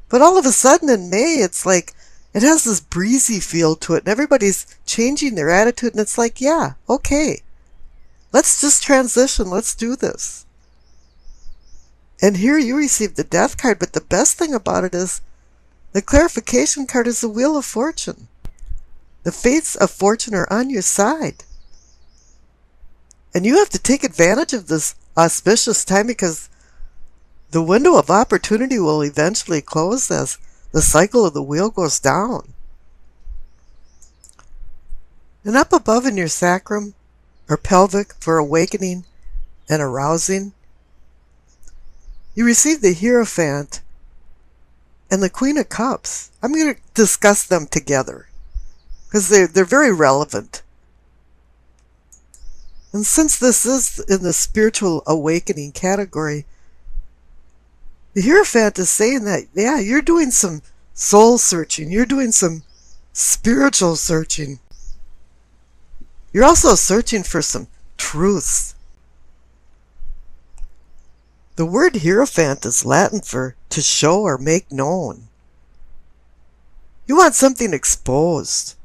But all of a sudden in May, it's like it has this breezy feel to it, and everybody's changing their attitude, and it's like, yeah, okay, let's just transition, let's do this. And here you receive the Death card, but the best thing about it is the clarification card is the Wheel of Fortune. The fates of fortune are on your side. And you have to take advantage of this auspicious time, because the window of opportunity will eventually close as the cycle of the wheel goes down. And up above in your sacrum, or pelvic, for awakening and arousing, you receive the Hierophant and the Queen of Cups. I'm going to discuss them together because they're very relevant. And since this is in the spiritual awakening category, the Hierophant is saying that, yeah, you're doing some soul searching. You're doing some spiritual searching. You're also searching for some truths. The word Hierophant is Latin for to show or make known. You want something exposed.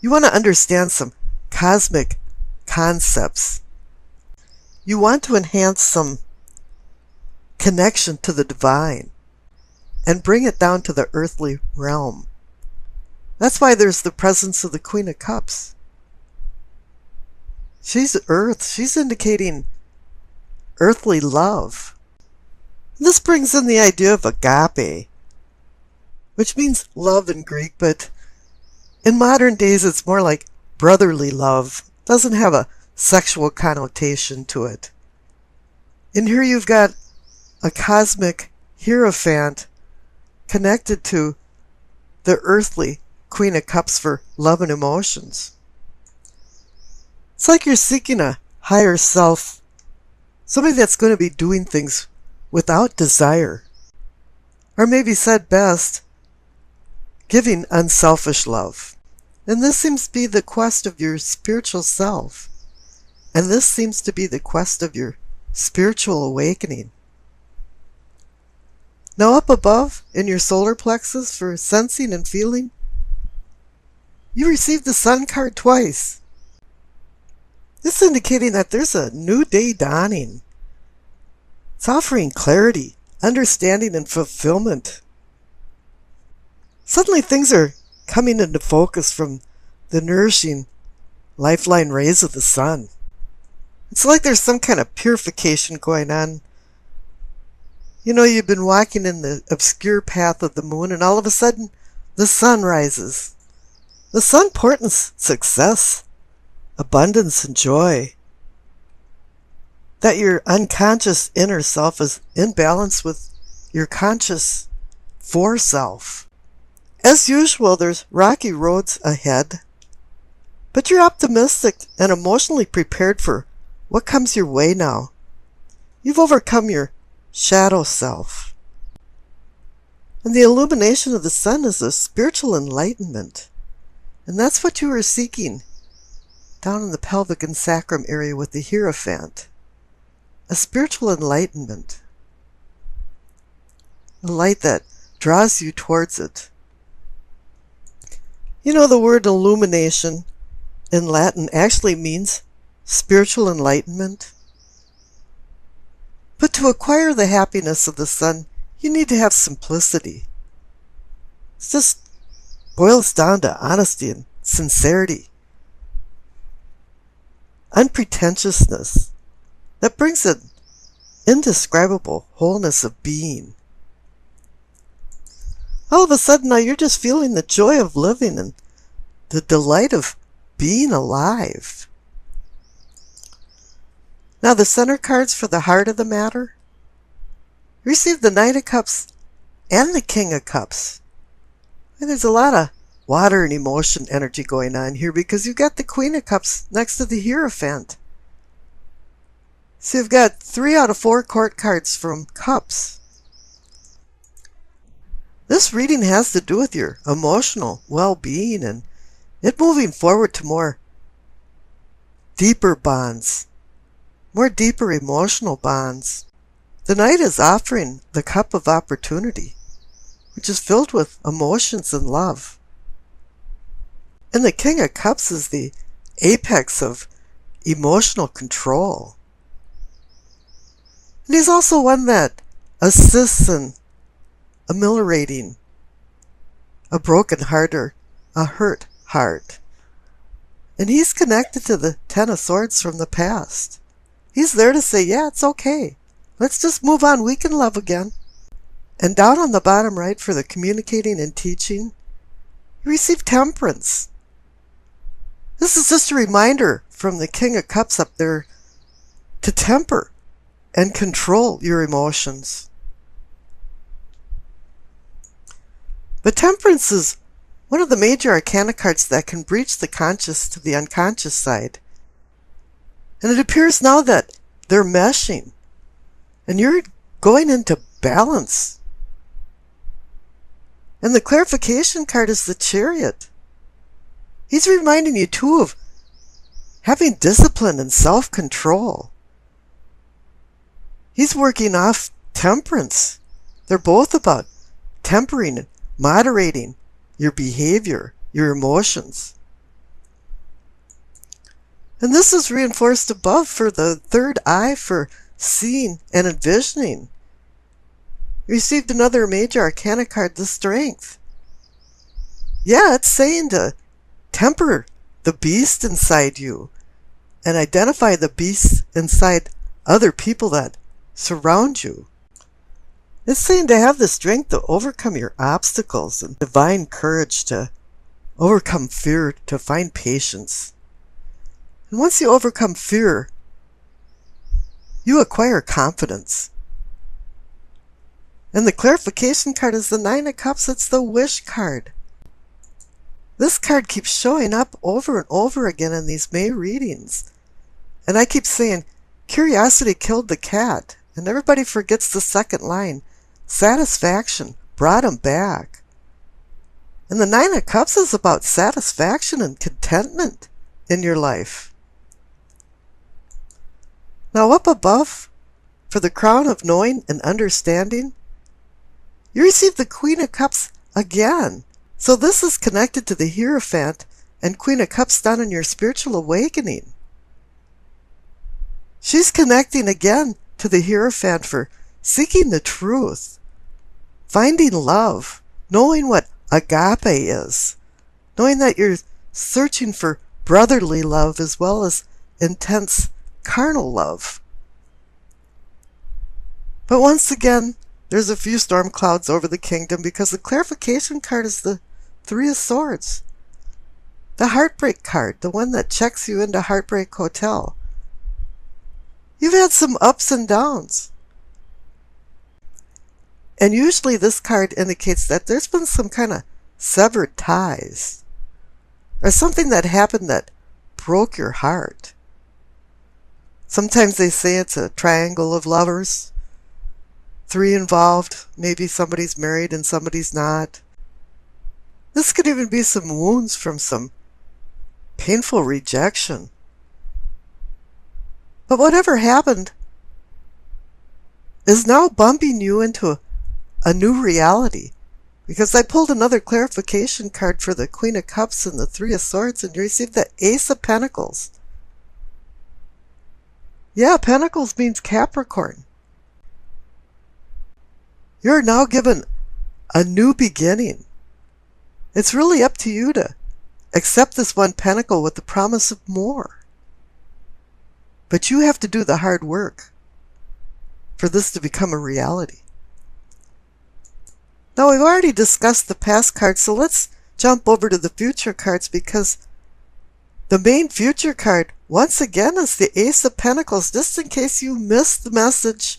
You want to understand some cosmic concepts. You want to enhance some connection to the divine and bring it down to the earthly realm. That's why there's the presence of the Queen of Cups. She's earth. She's indicating earthly love. This brings in the idea of agape, which means love in Greek, but in modern days it's more like brotherly love. It doesn't have a sexual connotation to it. And here you've got a cosmic Hierophant connected to the earthly Queen of Cups for love and emotions. It's like you're seeking a higher self, somebody that's going to be doing things without desire. Or maybe said best, giving unselfish love. And this seems to be the quest of your spiritual self. And this seems to be the quest of your spiritual awakening. Now up above, in your solar plexus for sensing and feeling, you receive the Sun card twice. This is indicating that there's a new day dawning. It's offering clarity, understanding, and fulfillment. Suddenly things are coming into focus from the nourishing lifeline rays of the sun. It's like there's some kind of purification going on. You know, you've been walking in the obscure path of the moon, and all of a sudden the sun rises. The sun portends success, abundance, and joy. That your unconscious inner self is in balance with your conscious fore self. As usual, there's rocky roads ahead, but you're optimistic and emotionally prepared for what comes your way now. You've overcome your shadow self. And the illumination of the sun is a spiritual enlightenment. And that's what you are seeking down in the pelvic and sacrum area with the Hierophant. A spiritual enlightenment. A light that draws you towards it. You know, the word illumination in Latin actually means spiritual enlightenment. But to acquire the happiness of the sun, you need to have simplicity. It just boils down to honesty and sincerity. Unpretentiousness that brings an indescribable wholeness of being. All of a sudden now you're just feeling the joy of living and the delight of being alive. Now the center cards for the heart of the matter. Receive the Knight of Cups and the King of Cups. And there's a lot of water and emotion energy going on here because you've got the Queen of Cups next to the Hierophant. So you've got 3 out of 4 court cards from Cups. This reading has to do with your emotional well-being and it moving forward to more deeper bonds, more deeper emotional bonds. The Knight is offering the cup of opportunity. which is filled with emotions and love. And the King of Cups is the apex of emotional control. And he's also one that assists in ameliorating a broken heart or a hurt heart. And he's connected to the Ten of Swords from the past. He's there to say, yeah, it's okay. Let's just move on. We can love again. And down on the bottom right for the communicating and teaching, you receive Temperance. This is just a reminder from the King of Cups up there to temper and control your emotions. But Temperance is one of the major arcana cards that can breach the conscious to the unconscious side. And it appears now that they're meshing. And you're going into balance. And the clarification card is the Chariot. He's reminding you too of having discipline and self-control. He's working off temperance. They're both about tempering and moderating your behavior, your emotions. And this is reinforced above for the third eye for seeing and envisioning. You received another major arcana card, the Strength. Yeah, it's saying to temper the beast inside you and identify the beasts inside other people that surround you. It's saying to have the strength to overcome your obstacles and divine courage to overcome fear, to find patience. And once you overcome fear, you acquire confidence. And the clarification card is the Nine of Cups. It's the Wish card. This card keeps showing up over and over again in these May readings. And I keep saying, curiosity killed the cat. And everybody forgets the second line. Satisfaction brought him back. And the Nine of Cups is about satisfaction and contentment in your life. Now up above, for the crown of knowing and understanding, you receive the Queen of Cups again. So this is connected to the Hierophant and Queen of Cups down in your spiritual awakening. She's connecting again to the Hierophant for seeking the truth, finding love, knowing what agape is, knowing that you're searching for brotherly love as well as intense carnal love. But once again, there's a few storm clouds over the kingdom because the clarification card is the Three of Swords. The Heartbreak card, the one that checks you into Heartbreak Hotel. You've had some ups and downs. And usually this card indicates that there's been some kind of severed ties. Or something that happened that broke your heart. Sometimes they say it's a triangle of lovers. 3 involved. Maybe somebody's married and somebody's not. This could even be some wounds from some painful rejection. But whatever happened is now bumping you into a new reality. Because I pulled another clarification card for the Queen of Cups and the Three of Swords, and you received the Ace of Pentacles. Yeah, Pentacles means Capricorn. You're now given a new beginning. It's really up to you to accept this one pentacle with the promise of more. But you have to do the hard work for this to become a reality. Now, we've already discussed the past cards, so let's jump over to the future cards because the main future card, once again, is the Ace of Pentacles, just in case you missed the message.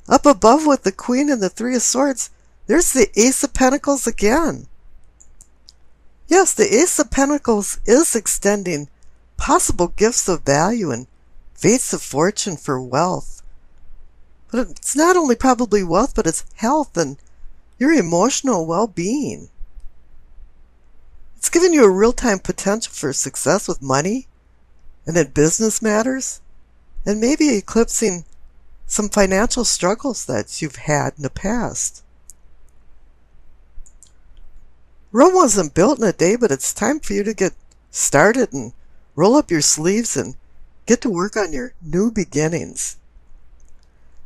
Up above with the Queen and the Three of Swords, there's the Ace of Pentacles again. Yes, the Ace of Pentacles is extending possible gifts of value and fates of fortune for wealth. But it's not only probably wealth, but it's health and your emotional well-being. It's giving you a real-time potential for success with money and in business matters, and maybe eclipsing some financial struggles that you've had in the past. Rome wasn't built in a day, but it's time for you to get started and roll up your sleeves and get to work on your new beginnings.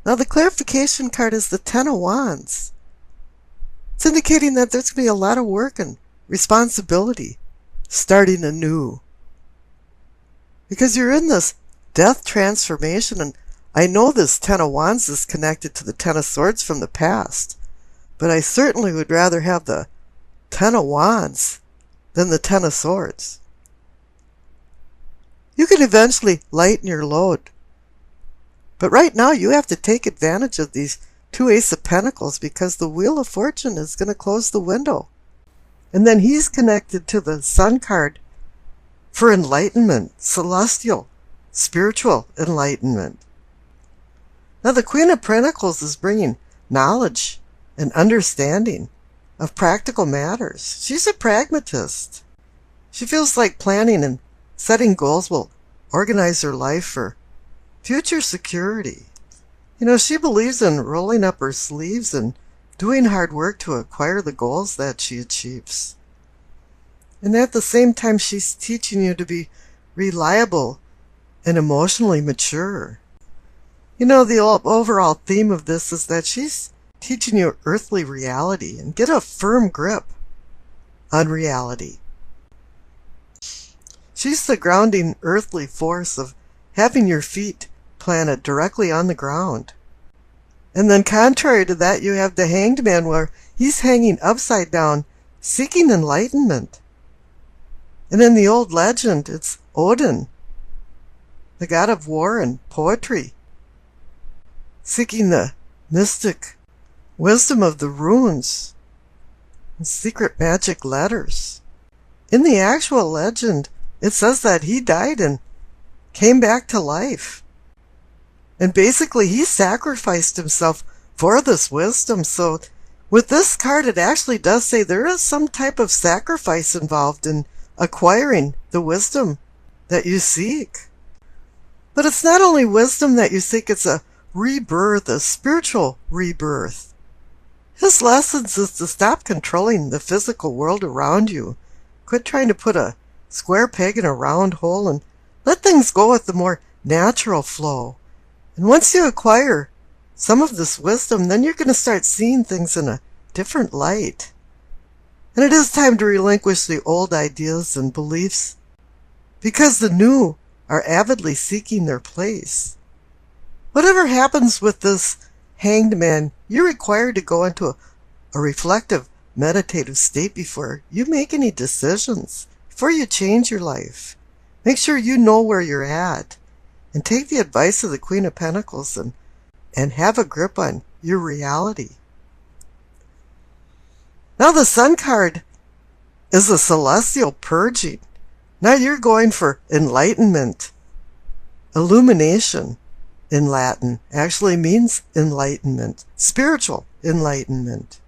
Now the clarification card is the Ten of Wands. It's indicating that there's going to be a lot of work and responsibility starting anew. Because you're in this death transformation, and I know this Ten of Wands is connected to the Ten of Swords from the past, but I certainly would rather have the Ten of Wands than the Ten of Swords. You can eventually lighten your load, but right now you have to take advantage of these two Ace of Pentacles, because the Wheel of Fortune is going to close the window. And then he's connected to the Sun card for enlightenment, celestial, spiritual enlightenment. Now the Queen of Pentacles is bringing knowledge and understanding of practical matters. She's a pragmatist. She feels like planning and setting goals will organize her life for future security. You know, she believes in rolling up her sleeves and doing hard work to acquire the goals that she achieves. And at the same time, she's teaching you to be reliable and emotionally mature. You know, the overall theme of this is that she's teaching you earthly reality and get a firm grip on reality. She's the grounding earthly force of having your feet planted directly on the ground. And then contrary to that, you have the Hanged Man, where he's hanging upside down, seeking enlightenment. And in the old legend, it's Odin, the god of war and poetry, seeking the mystic wisdom of the runes and secret magic letters. In the actual legend, it says that he died and came back to life. And basically, he sacrificed himself for this wisdom. So with this card, it actually does say there is some type of sacrifice involved in acquiring the wisdom that you seek. But it's not only wisdom that you seek, it's a rebirth, a spiritual rebirth. His lessons is to stop controlling the physical world around you. Quit trying to put a square peg in a round hole and let things go with the more natural flow. And once you acquire some of this wisdom, then you're going to start seeing things in a different light. And it is time to relinquish the old ideas and beliefs, because the new are avidly seeking their place. Whatever happens with this Hanged Man, you're required to go into a reflective, meditative state before you make any decisions, before you change your life. Make sure you know where you're at, and take the advice of the Queen of Pentacles and have a grip on your reality. Now the Sun card is a celestial purging. Now you're going for enlightenment. Illumination in Latin actually means enlightenment, spiritual enlightenment.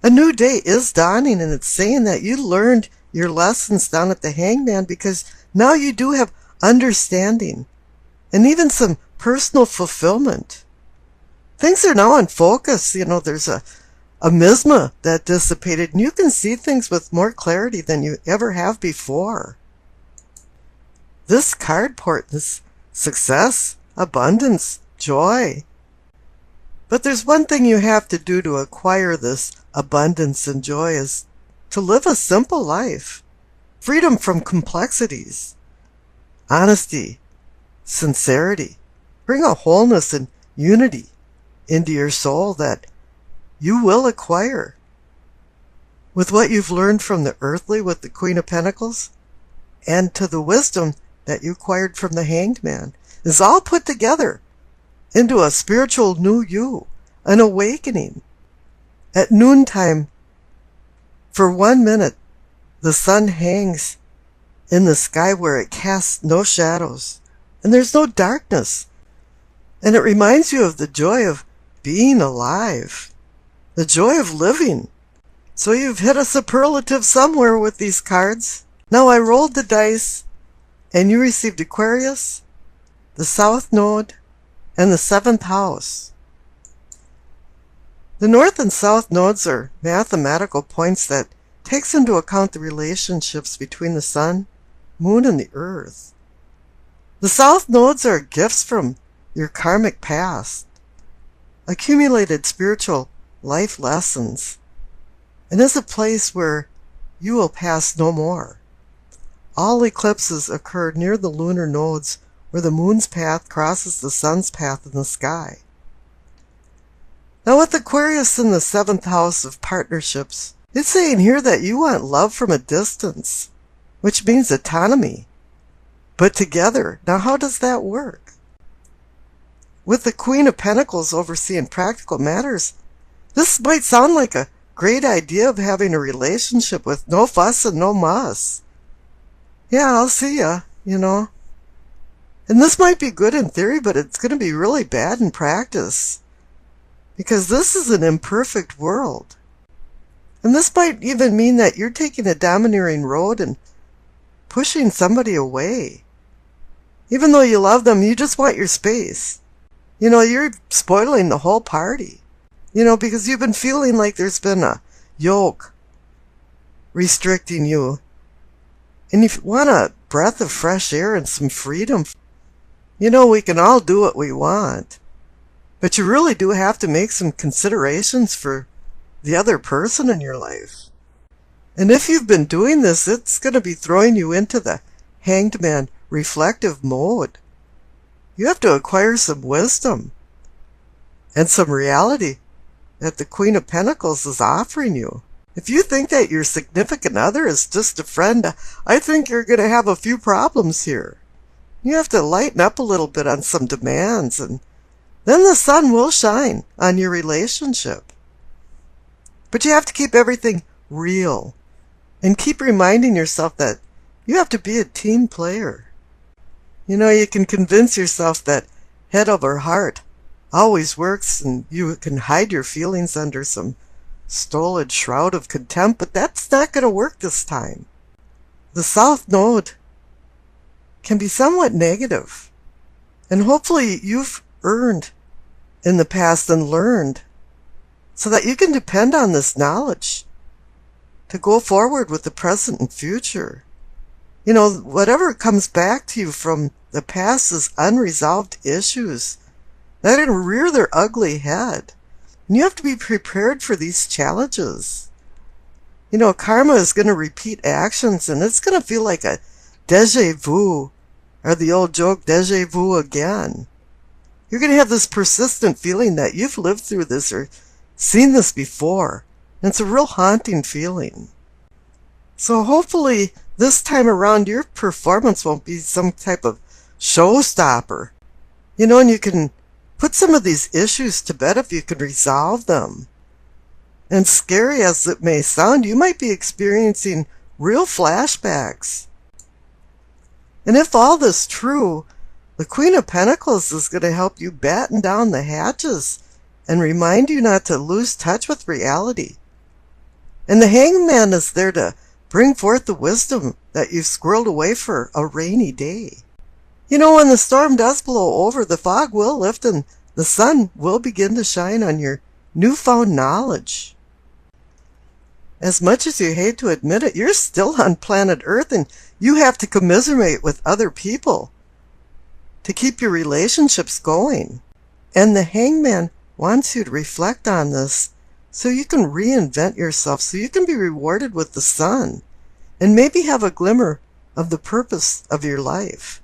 A new day is dawning, and it's saying that you learned your lessons down at the Hangman, because now you do have understanding and even some personal fulfillment. Things are now in focus. You know, there's a miasma that dissipated, and you can see things with more clarity than you ever have before. This card portends success, abundance, joy. But there's one thing you have to do to acquire this abundance and joy, is to live a simple life. Freedom from complexities. Honesty, sincerity. Bring a wholeness and unity into your soul that you will acquire. With what you've learned from the earthly with the Queen of Pentacles, and to the wisdom that you acquired from the Hanged Man, is all put together into a spiritual new you, an awakening. At noontime, for 1 minute, the sun hangs in the sky where it casts no shadows, and there's no darkness. And it reminds you of the joy of being alive, the joy of living. So you've hit a superlative somewhere with these cards. Now I rolled the dice, and you received Aquarius, the South Node, and the 7th house. The north and south nodes are mathematical points that takes into account the relationships between the sun, moon, and the earth. The south nodes are gifts from your karmic past, accumulated spiritual life lessons, and is a place where you will pass no more. All eclipses occur near the lunar nodes where the moon's path crosses the sun's path in the sky. Now with Aquarius in the 7th house of partnerships, it's saying here that you want love from a distance, which means autonomy, but together. Now how does that work? With the Queen of Pentacles overseeing practical matters, this might sound like a great idea of having a relationship with no fuss and no muss. Yeah, I'll see ya, you know. And this might be good in theory, but it's going to be really bad in practice. Because this is an imperfect world. And this might even mean that you're taking a domineering road and pushing somebody away. Even though you love them, you just want your space. You know, you're spoiling the whole party. You know, because you've been feeling like there's been a yoke restricting you. And if you want a breath of fresh air and some freedom, you know, we can all do what we want. But you really do have to make some considerations for the other person in your life. And if you've been doing this, it's going to be throwing you into the Hanged Man reflective mode. You have to acquire some wisdom and some reality that the Queen of Pentacles is offering you. If you think that your significant other is just a friend, I think you're going to have a few problems here. You have to lighten up a little bit on some demands, and then the sun will shine on your relationship. But you have to keep everything real and keep reminding yourself that you have to be a team player. You know, you can convince yourself that head over heart always works, and you can hide your feelings under some stolid shroud of contempt, but that's not going to work this time. The South Node can be somewhat negative, and hopefully you've earned in the past and learned so that you can depend on this knowledge to go forward with the present and future. You know, whatever comes back to you from the past is unresolved issues that are going to rear their ugly head. And you have to be prepared for these challenges. You know, karma is going to repeat actions, and it's going to feel like a déjà vu, or the old joke, déjà vu again. You're going to have this persistent feeling that you've lived through this or seen this before. And it's a real haunting feeling. So hopefully this time around your performance won't be some type of showstopper. You know, and you can put some of these issues to bed if you can resolve them. And scary as it may sound, you might be experiencing real flashbacks. And if all this is true, the Queen of Pentacles is going to help you batten down the hatches and remind you not to lose touch with reality. And the Hanged Man is there to bring forth the wisdom that you've squirreled away for a rainy day. You know, when the storm does blow over, the fog will lift and the sun will begin to shine on your newfound knowledge. As much as you hate to admit it, you're still on planet Earth, and you have to commiserate with other people to keep your relationships going. And the Hanged Man wants you to reflect on this so you can reinvent yourself, so you can be rewarded with the sun and maybe have a glimmer of the purpose of your life.